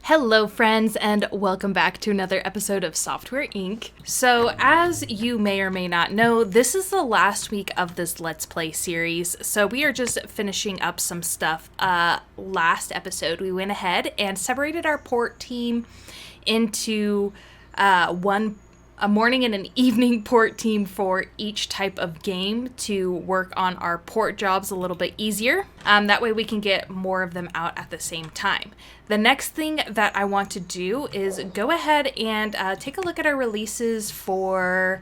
Hello friends, and welcome back to another episode of Software Inc. So as you may or may not know, this is the last week of this Let's Play series. So we are just finishing up some stuff. Last episode we went ahead and separated our port team into a morning and an evening port team for each type of game to work on our port jobs a little bit easier. That way we can get more of them out at the same time. The next thing that I want to do is go ahead and take a look at our releases for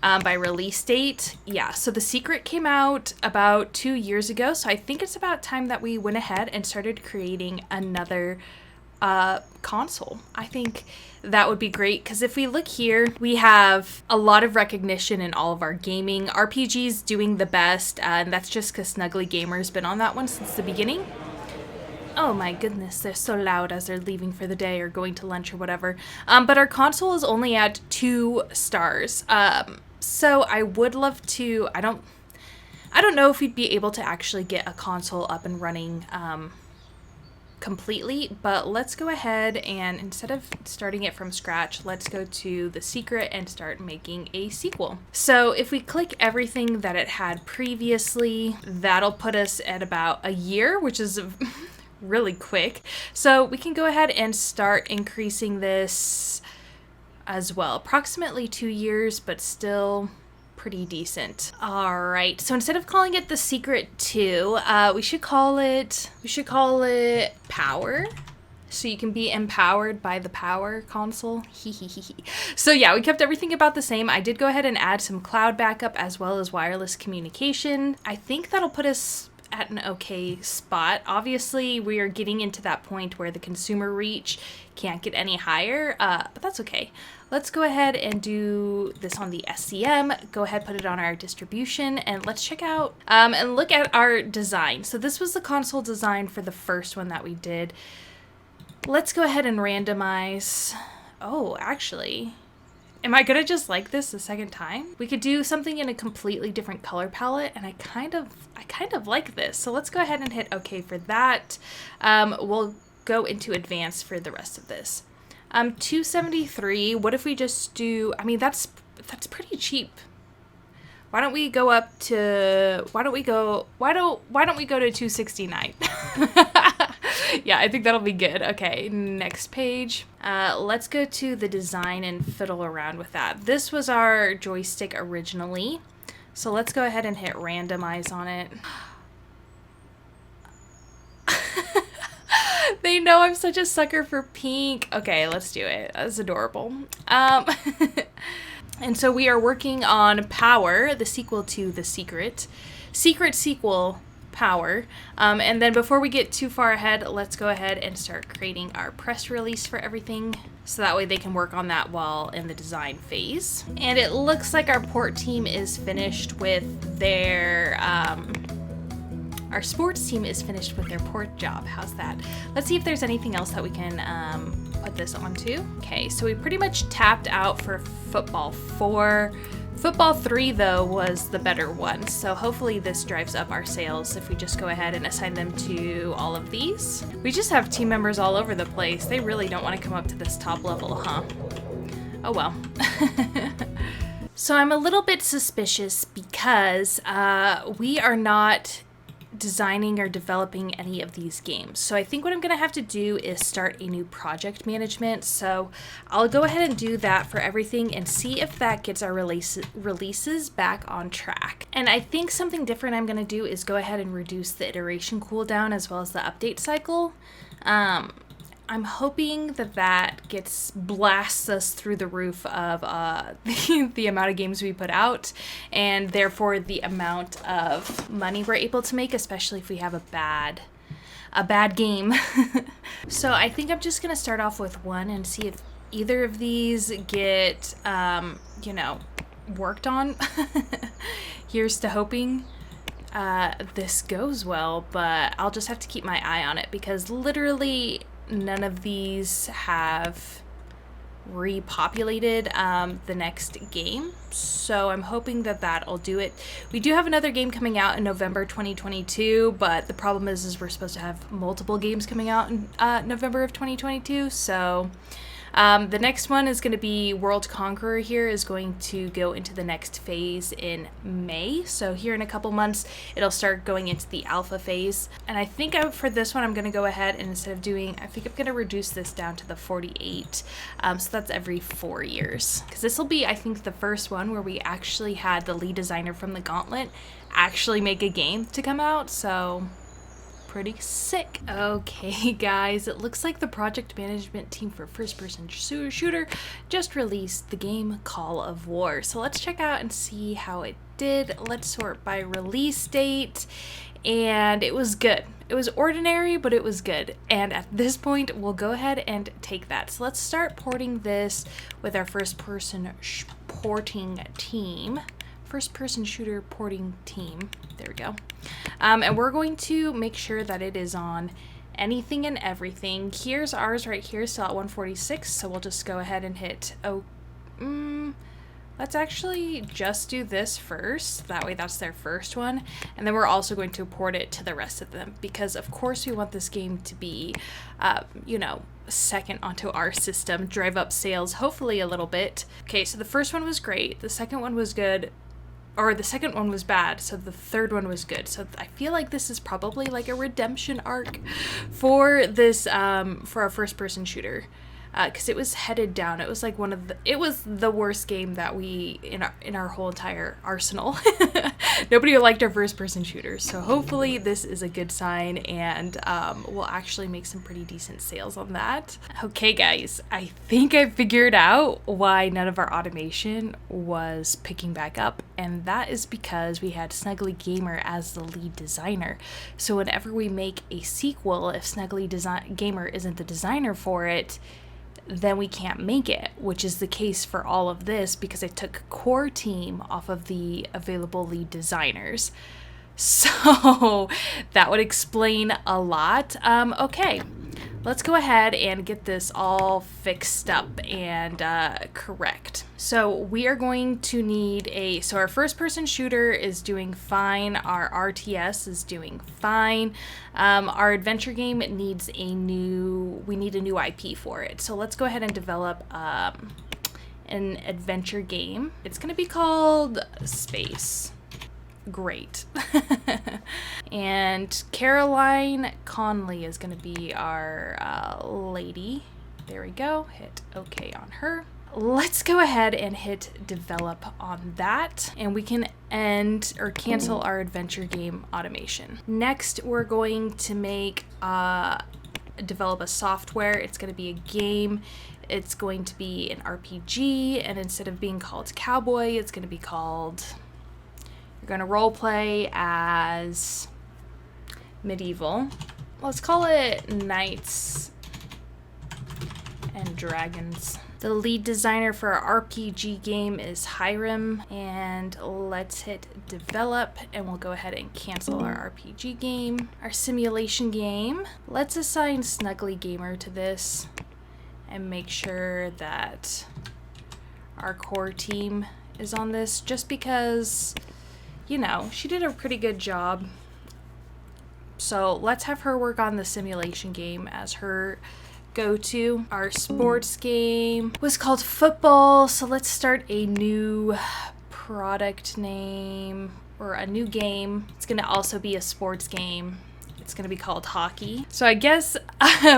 by release date. Yeah, so The Secret came out about 2 years ago, so I think it's about time that we went ahead and started creating another console. I think that would be great, because if we look here, we have a lot of recognition in all of our gaming. RPG's doing the best, and that's just because snugglygamer's been on that one since the beginning. Oh my goodness, they're so loud as they're leaving for the day or going to lunch or whatever. But our console is only at 2 stars. So I would love to, I don't know if we'd be able to actually get a console up and running completely, but let's go ahead and instead of starting it from scratch, let's go to The Secret and start making a sequel. So if we click everything that it had previously, that'll put us at about a year, which is really quick. So we can go ahead and start increasing this as well. Approximately 2 years, but still pretty decent. All right, so instead of calling it The Secret 2, we should call it Power. So you can be empowered by the Power console. So yeah, we kept everything about the same. I did go ahead and add some cloud backup as well as wireless communication. I think that'll put us at an okay spot. Obviously, we are getting into that point where the consumer reach can't get any higher, but that's okay. Let's go ahead and do this on the SCM, go ahead, put it on our distribution, and let's check out and look at our design. So this was the console design for the first one that we did. Let's go ahead and randomize. Oh, actually, am I gonna just like this the second time? We could do something in a completely different color palette, and I kind of like this. So let's go ahead and hit OK for that. We'll go into advanced for the rest of this. 273. What if we just do? I mean, that's pretty cheap. Why don't we go up to? Why don't we go to 269? Yeah, I think that'll be good. Okay, next page. Let's go to the design and fiddle around with that. This was our joystick originally. So let's go ahead and hit randomize on it. They know I'm such a sucker for pink. Okay, let's do it. That's adorable. And so we are working on Power, the sequel to The Secret. Secret sequel, Power. And then before we get too far ahead, let's go ahead and start creating our press release for everything, so that way they can work on that while in the design phase. And it looks like our port team is finished with their our sports team is finished with their port job. How's that? Let's see if there's anything else that we can put this onto. Okay, so we pretty much tapped out for Football 4. Football 3, though, was the better one, so hopefully this drives up our sales if we just go ahead and assign them to all of these. We just have team members all over the place. They really don't want to come up to this top level, huh? Oh well. So I'm a little bit suspicious because we are not designing or developing any of these games. So I think what I'm going to have to do is start a new project management. So I'll go ahead and do that for everything and see if that gets our releases back on track. And I think something different I'm going to do is go ahead and reduce the iteration cooldown as well as the update cycle. I'm hoping that blasts us through the roof of the amount of games we put out, and therefore the amount of money we're able to make, especially if we have a bad game. So I think I'm just gonna start off with one and see if either of these get worked on. Here's to hoping this goes well, but I'll just have to keep my eye on it because literally none of these have repopulated the next game. So I'm hoping that that'll do it. We do have another game coming out in November 2022, but the problem is we're supposed to have multiple games coming out in November of 2022. So the next one is going to be World Conqueror. Here is going to go into the next phase in May. So here in a couple months, it'll start going into the alpha phase. And I think for this one, I'm going to go ahead and instead of doing, I think I'm going to reduce this down to the 48. So that's every 4 years. Because this will be, I think, the first one where we actually had the lead designer from the Gauntlet actually make a game to come out. So pretty sick. Okay guys, it looks like the project management team for first person shooter just released the game Call of War. So let's check out and see how it did. Let's sort by release date, and it was good. It was ordinary, but it was good. And at this point, we'll go ahead and take that. So let's start porting this with our first person porting team. First person shooter porting team. There we go. And we're going to make sure that it is on anything and everything. Here's ours right here, still at 146. So we'll just go ahead and hit, let's actually just do this first. That way that's their first one. And then we're also going to port it to the rest of them because of course we want this game to be, you know, second onto our system, drive up sales hopefully a little bit. Okay, so the first one was great. The second one was good. Or the second one was bad, so the third one was good. So I feel like this is probably like a redemption arc for this, for our first-person shooter, because it was headed down. It was like it was the worst game that we in our whole entire arsenal. Nobody liked our first-person shooters, so hopefully this is a good sign, and we'll actually make some pretty decent sales on that. Okay, guys, I think I figured out why none of our automation was picking back up, and that is because we had snugglygamer as the lead designer. So whenever we make a sequel, if snugglygamer isn't the designer for it, then we can't make it, which is the case for all of this because I took core team off of the available lead designers. So that would explain a lot. Okay, let's go ahead and get this all fixed up and correct. So we are going to need so our first person shooter is doing fine. Our RTS is doing fine. Our adventure game needs we need a new IP for it. So let's go ahead and develop an adventure game. It's going to be called Space. Great. And Caroline Conley is going to be our lady. There we go. Hit OK on her. Let's go ahead and hit develop on that, and we can end or cancel our adventure game automation. Next, we're going to make develop a software. It's going to be a game. It's going to be an RPG, and instead of being called Cowboy, it's going to be called, you're going to role play as medieval. Let's call it Knights and Dragons. The lead designer for our RPG game is Hiram, and let's hit develop, and we'll go ahead and cancel our RPG game. Our simulation game, let's assign snugglygamer to this and make sure that our core team is on this, just because, you know, she did a pretty good job. So let's have her work on the simulation game as her go-to. Our sports game was called football, so let's start a new product name or a new game. It's going to also be a sports game. It's going to be called hockey. So I guess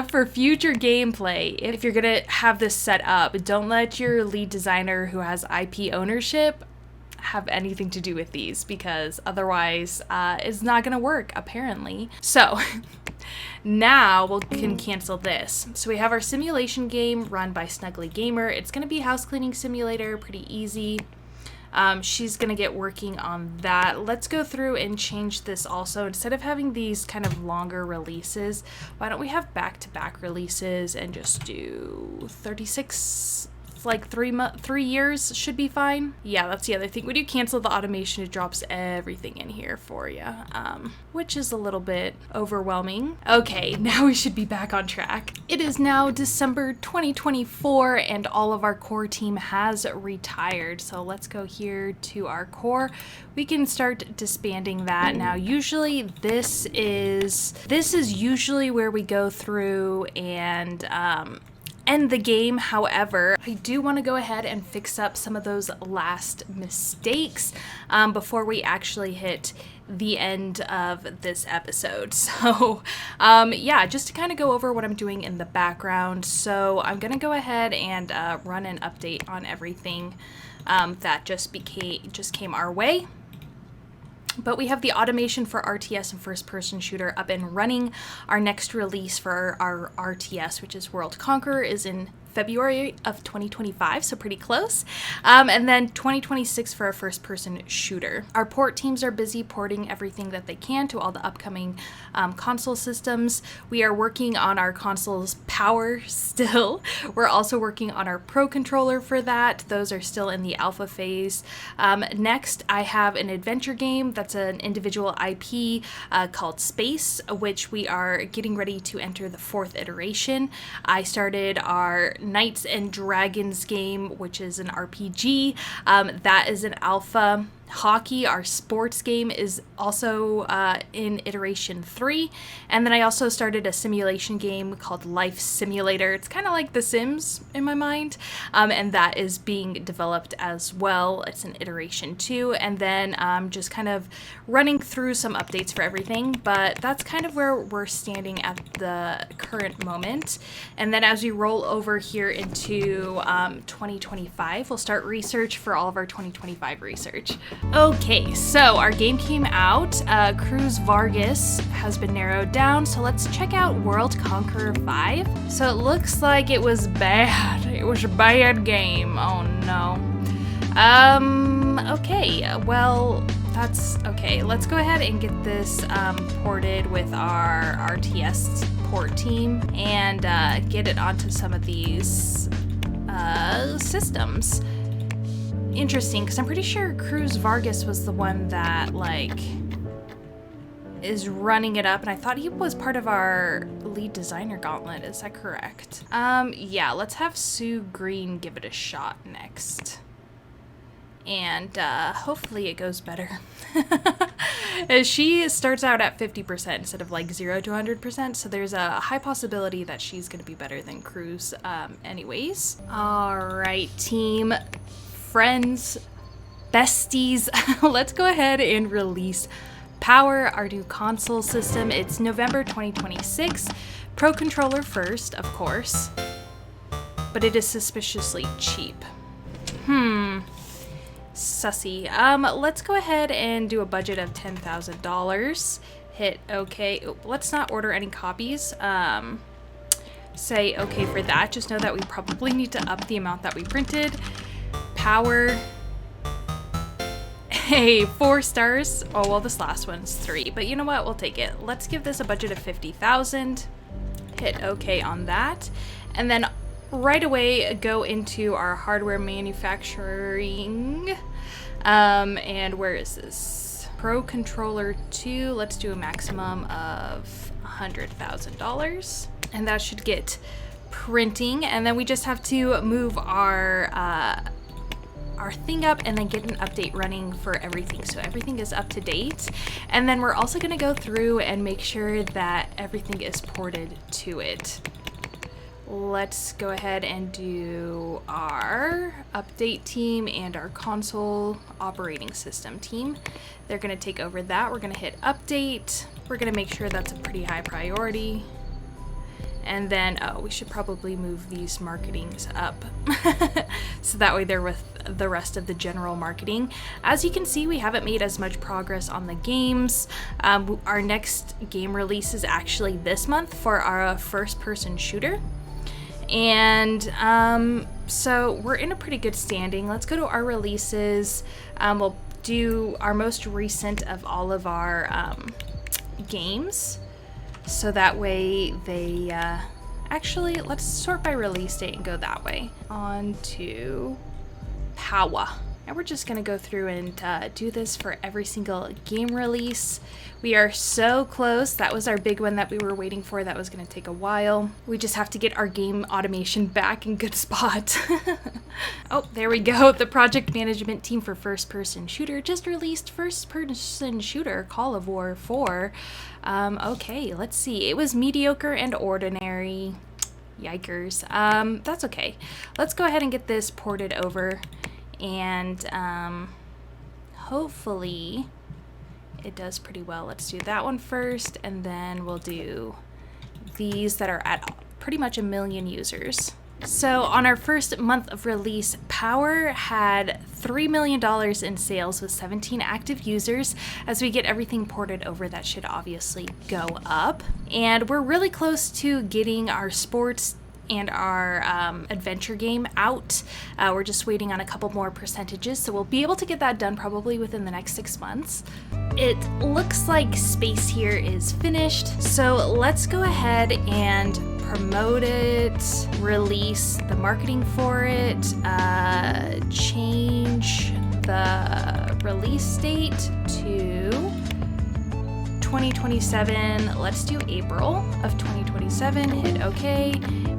for future gameplay, if you're going to have this set up, don't let your lead designer who has IP ownership have anything to do with these, because otherwise it's not going to work, apparently. So now we can cancel this. So we have our simulation game run by snugglygamer. It's going to be house cleaning simulator, pretty easy. She's going to get working on that. Let's go through and change this also. Instead of having these kind of longer releases, why don't we have back-to-back releases and just do 36 like 3 years should be fine. Yeah, that's the other thing. When you cancel the automation, it drops everything in here for you, which is a little bit overwhelming. Okay, now we should be back on track. It is now December 2024 and all of our core team has retired. So let's go here to our core. We can start disbanding that. Now, usually this is usually where we go through and end the game. However, I do want to go ahead and fix up some of those last mistakes before we actually hit the end of this episode. So yeah, just to kind of go over what I'm doing in the background. So I'm gonna go ahead and run an update on everything that just came our way. But we have the automation for RTS and first-person shooter up and running. Our next release for our RTS, which is World Conqueror, is in February of 2025, so pretty close. And then 2026 for our first-person shooter. Our port teams are busy porting everything that they can to all the upcoming console systems. We are working on our console's power still. We're also working on our Pro Controller for that. Those are still in the alpha phase. Next, I have an adventure game that's an individual IP called Space, which we are getting ready to enter the 4th iteration. I started our Knights and Dragons game, which is an RPG. That is an alpha. Hockey, our sports game, is also in iteration 3. And then I also started a simulation game called Life Simulator. It's kind of like The Sims in my mind. And that is being developed as well. It's in iteration 2. And then just kind of running through some updates for everything. But that's kind of where we're standing at the current moment. And then as we roll over here into 2025, we'll start research for all of our 2025 research. Okay, so our game came out. Cruz Vargas has been narrowed down, so let's check out World Conqueror 5. So it looks like it was bad. It was a bad game. Oh no. Okay, well, that's okay. Let's go ahead and get this ported with our RTS port team and get it onto some of these systems. Interesting, because I'm pretty sure Cruz Vargas was the one that like is running it up, and I thought he was part of our lead designer gauntlet. Is that correct? Yeah, let's have Sue Green give it a shot next, and hopefully it goes better. She starts out at 50% instead of like 0 to 100%, so there's a high possibility that she's gonna be better than Cruz anyways. All right, team. Friends, besties, let's go ahead and release Power, our new console system. It's November 2026. Pro Controller first, of course, but it is suspiciously cheap. Sussy. Let's go ahead and do a budget of $10,000. Hit OK. Let's not order any copies. Say OK for that. Just know that we probably need to up the amount that we printed. Power. Hey, 4 stars. Oh, well, this last one's 3, but you know what? We'll take it. Let's give this a budget of $50,000. Hit OK on that. And then right away, go into our hardware manufacturing. And where is this? Pro Controller 2. Let's do a maximum of $100,000. And that should get printing. And then we just have to move our thing up and then get an update running for everything, so everything is up to date. And then we're also going to go through and make sure that everything is ported to it. Let's go ahead and do our update team and our console operating system team. They're going to take over that. We're going to hit update. We're going to make sure that's a pretty high priority. And then, oh, we should probably move these marketings up so that way they're with the rest of the general marketing. As you can see, we haven't made as much progress on the games. Our next game release is actually this month for our first-person shooter. And so we're in a pretty good standing. Let's go to our releases. We'll do our most recent of all of our games. So that way they Actually, let's sort by release date and go that way. On to Power. And we're just gonna go through and do this for every single game release. We are so close. That was our big one that we were waiting for. That was gonna take a while. We just have to get our game automation back in good spot. Oh, there we go. The project management team for first-person shooter just released first-person shooter Call of War 4. Okay, let's see. It was mediocre and ordinary. Yikers. That's okay. Let's go ahead and get this ported over. And hopefully it does pretty well. Let's do that one first, and then we'll do these that are at pretty much 1 million users. So on our first month of release, Power had $3 million in sales with 17 active users. As we get everything ported over, that should obviously go up. And we're really close to getting our sports and our adventure game out. We're just waiting on a couple more percentages, so we'll be able to get that done probably within the next 6 months. It looks like space here is finished, so let's go ahead and promote it, release the marketing for it, change the release date to 2027. Let's do April of 2027, hit OK,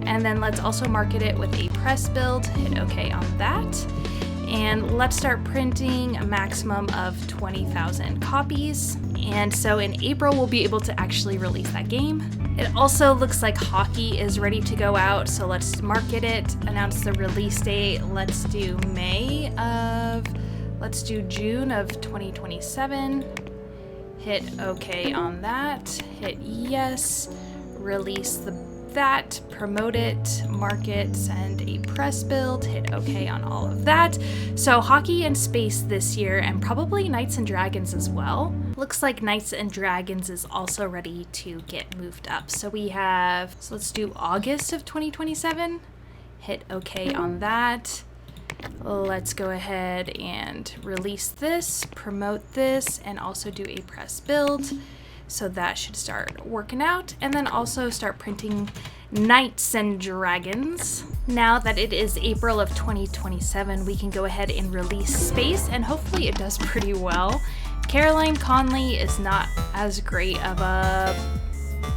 and then let's also market it with a press build, hit OK on that. And let's start printing a maximum of 20,000 copies. And so in April, we'll be able to actually release that game. It also looks like hockey is ready to go out, so let's market it, announce the release date. Let's do June of 2027. Hit OK on that, hit yes, release that, promote it, market, send a press build, hit OK on all of that. So hockey and space this year, and probably Knights and Dragons as well. Looks like Knights and Dragons is also ready to get moved up. So let's do August of 2027, hit OK on that. Let's go ahead and release this, promote this, and also do a press build. So that should start working out, and then also start printing Knights and Dragons. Now that it is April of 2027, we can go ahead and release space, and hopefully it does pretty well. Caroline Conley is not as great of a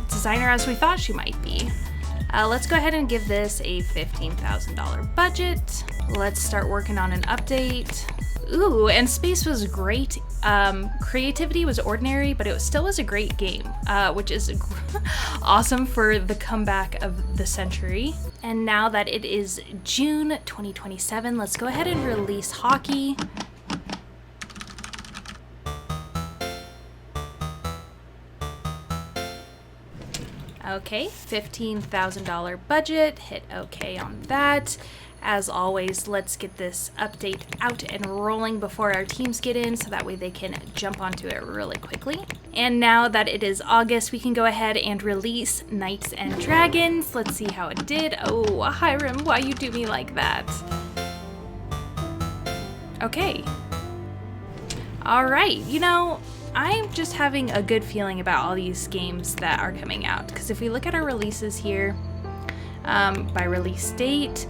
designer as we thought she might be. Let's go ahead and give this a $15,000 budget. Let's start working on an update. Ooh, and space was great. Creativity was ordinary, but it still was a great game, which is awesome for the comeback of the century. And now that it is June 2027, let's go ahead and release hockey. Okay, $15,000 budget, hit OK on that. As always, let's get this update out and rolling before our teams get in, so that way they can jump onto it really quickly. And now that it is August, we can go ahead and release Knights and Dragons. Let's see how it did. Oh, Hiram, why you do me like that? Okay. All right, you know, I'm just having a good feeling about all these games that are coming out, because if we look at our releases here, by release date,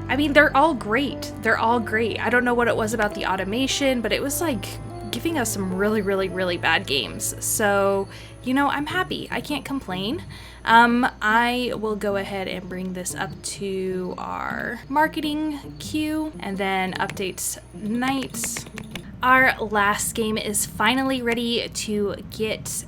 I mean, they're all great. They're all great. I don't know what it was about the automation, but it was like giving us some really, really, really bad games. So, you know, I'm happy. I can't complain. I will go ahead and bring this up to our marketing queue, and then updates Knights. Our last game is finally ready to get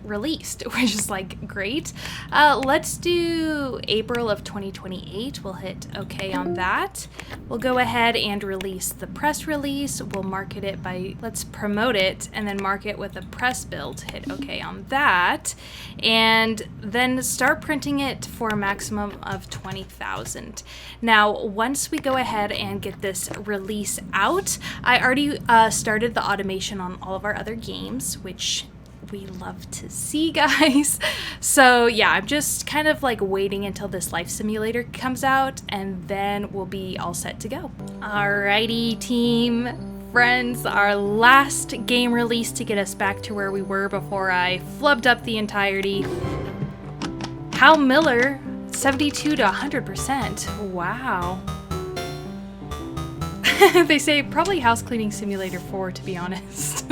released, which is like great. Let's do April of 2028. We'll hit OK on that. We'll go ahead and release the press release. We'll market it by, let's promote it and then mark it with a press build. Hit OK on that. And then start printing it for a maximum of 20,000. Now, once we go ahead and get this release out, I already started the automation on all of our other games, which we love to see, guys. So yeah, I'm just kind of like waiting until this life simulator comes out, and then we'll be all set to go. Alrighty, team friends, our last game release to get us back to where we were before I flubbed up the entirety. Hal Miller 72 to 100%. Wow. They say probably House Cleaning Simulator 4, to be honest.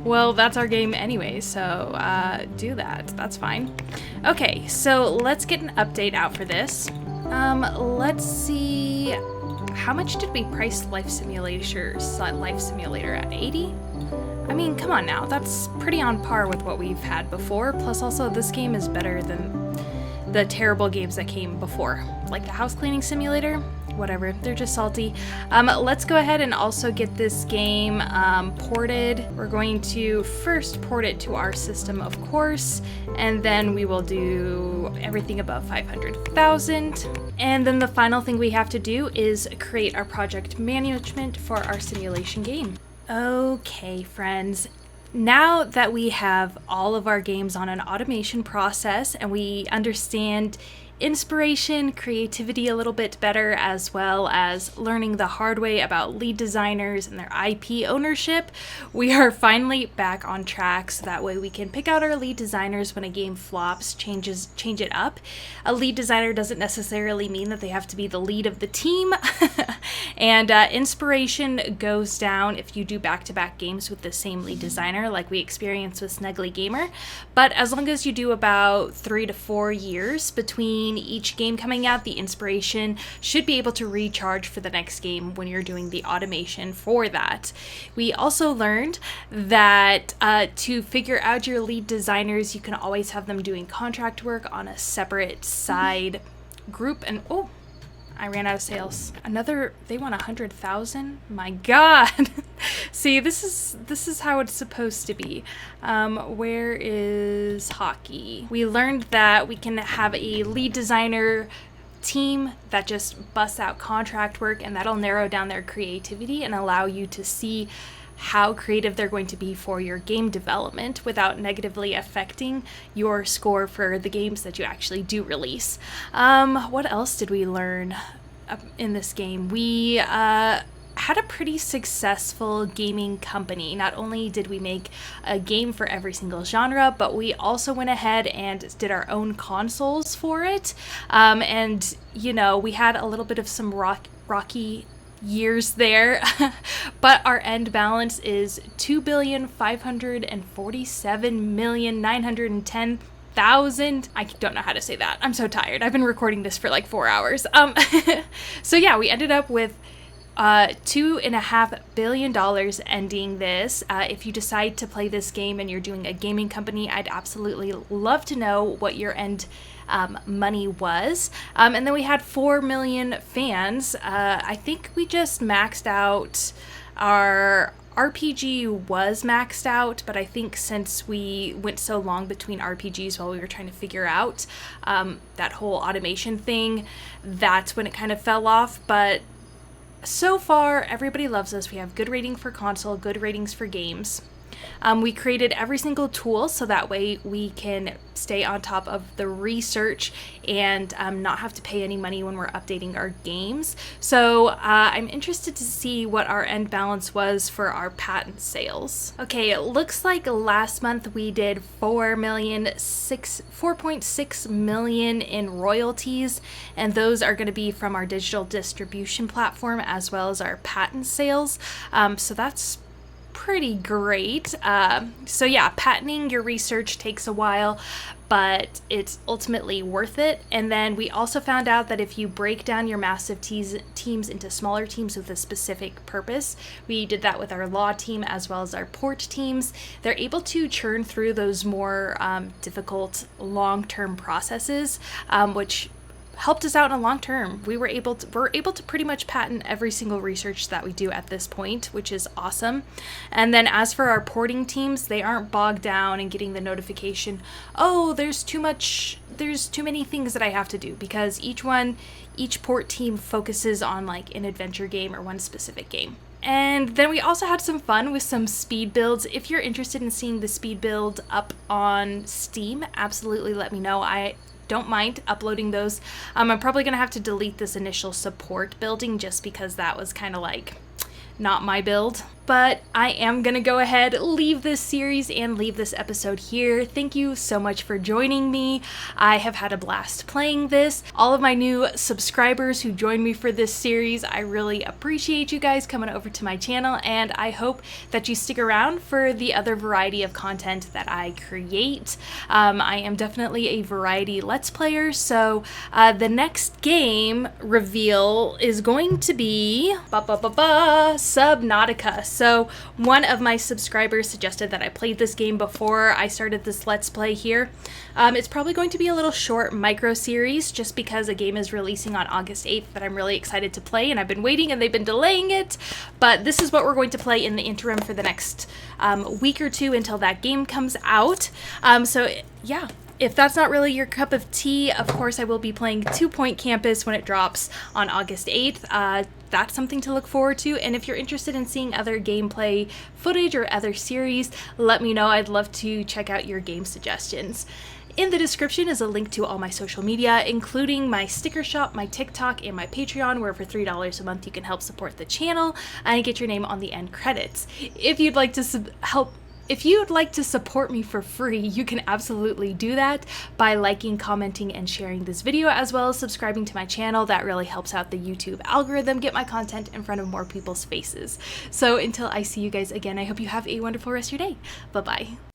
Well, that's our game anyway, so do that. That's fine. Okay, so let's get an update out for this. Let's see. How much did we price Life Simulator at? 80? I mean, come on now. That's pretty on par with what we've had before. Plus, also, this game is better than the terrible games that came before. Like the House Cleaning Simulator. Whatever, they're just salty. Let's go ahead and also get this game ported. We're going to first port it to our system, of course, and then we will do everything above 500,000. And then the final thing we have to do is create our project management for our simulation game. Okay, friends. Now that we have all of our games on an automation process and we understand inspiration, creativity a little bit better, as well as learning the hard way about lead designers and their IP ownership, we are finally back on track, so that way we can pick out our lead designers when a game flops, change it up. A lead designer doesn't necessarily mean that they have to be the lead of the team, and inspiration goes down if you do back-to-back games with the same lead designer, like we experienced with snugglygamer. But as long as you do about 3 to 4 years between each game coming out, the inspiration should be able to recharge for the next game when you're doing the automation for that. We also learned that to figure out your lead designers, you can always have them doing contract work on a separate side group. And oh, I ran out of sales. They want 100,000? My God. See, this is how it's supposed to be. Where is hockey? We learned that we can have a lead designer team that just busts out contract work, and that'll narrow down their creativity and allow you to see how creative they're going to be for your game development without negatively affecting your score for the games that you actually do release. What else did we learn in this game? We had a pretty successful gaming company. Not only did we make a game for every single genre, but we also went ahead and did our own consoles for it. And, you know, we had a little bit of some rocky years there, but our end balance is 2,547,910,000. I don't know how to say that. I'm so tired. I've been recording this for like 4 hours. So yeah, we ended up with $2.5 billion ending this. If you decide to play this game and you're doing a gaming company, I'd absolutely love to know what your end money was. And then we had 4 million fans. I think we just maxed out our RPG was maxed out, but I think since we went so long between RPGs while we were trying to figure out that whole automation thing, that's when it kind of fell off. But so far, everybody loves us. We have good rating for console, good ratings for games. We created every single tool so that way we can stay on top of the research and not have to pay any money when we're updating our games. So I'm interested to see what our end balance was for our patent sales. Okay, it looks like last month we did 4.6 million in royalties, and those are going to be from our digital distribution platform as well as our patent sales. So that's pretty great. So yeah, patenting your research takes a while, but it's ultimately worth it. And then we also found out that if you break down your massive teams into smaller teams with a specific purpose, we did that with our law team as well as our port teams, they're able to churn through those more difficult long-term processes, which helped us out in the long term. We're able to pretty much patent every single research that we do at this point, which is awesome. And then as for our porting teams, they aren't bogged down in getting the notification, oh, there's too many things that I have to do, because each port team focuses on like an adventure game or one specific game. And then we also had some fun with some speed builds. If you're interested in seeing the speed build up on Steam, absolutely let me know. I don't mind uploading those. I'm probably gonna have to delete this initial support building just because that was kind of like not my build, but I am gonna go ahead, leave this series and leave this episode here. Thank you so much for joining me. I have had a blast playing this. All of my new subscribers who joined me for this series, I really appreciate you guys coming over to my channel, and I hope that you stick around for the other variety of content that I create. I am definitely a variety Let's Player, so the next game reveal is going to be Subnautica. So one of my subscribers suggested that I played this game before I started this Let's Play here. It's probably going to be a little short micro series just because a game is releasing on August 8th that I'm really excited to play, and I've been waiting and they've been delaying it, but this is what we're going to play in the interim for the next week or two until that game comes out. So yeah. If that's not really your cup of tea, of course I will be playing 2 Point Campus when it drops on August 8th. That's something to look forward to, and if you're interested in seeing other gameplay footage or other series, let me know. I'd love to check out your game suggestions. In the description is a link to all my social media, including my sticker shop, my TikTok, and my Patreon, where for $3 a month you can help support the channel and get your name on the end credits. If you'd like to support me for free, you can absolutely do that by liking, commenting, and sharing this video, as well as subscribing to my channel. That really helps out the YouTube algorithm, get my content in front of more people's faces. So until I see you guys again, I hope you have a wonderful rest of your day. Bye-bye.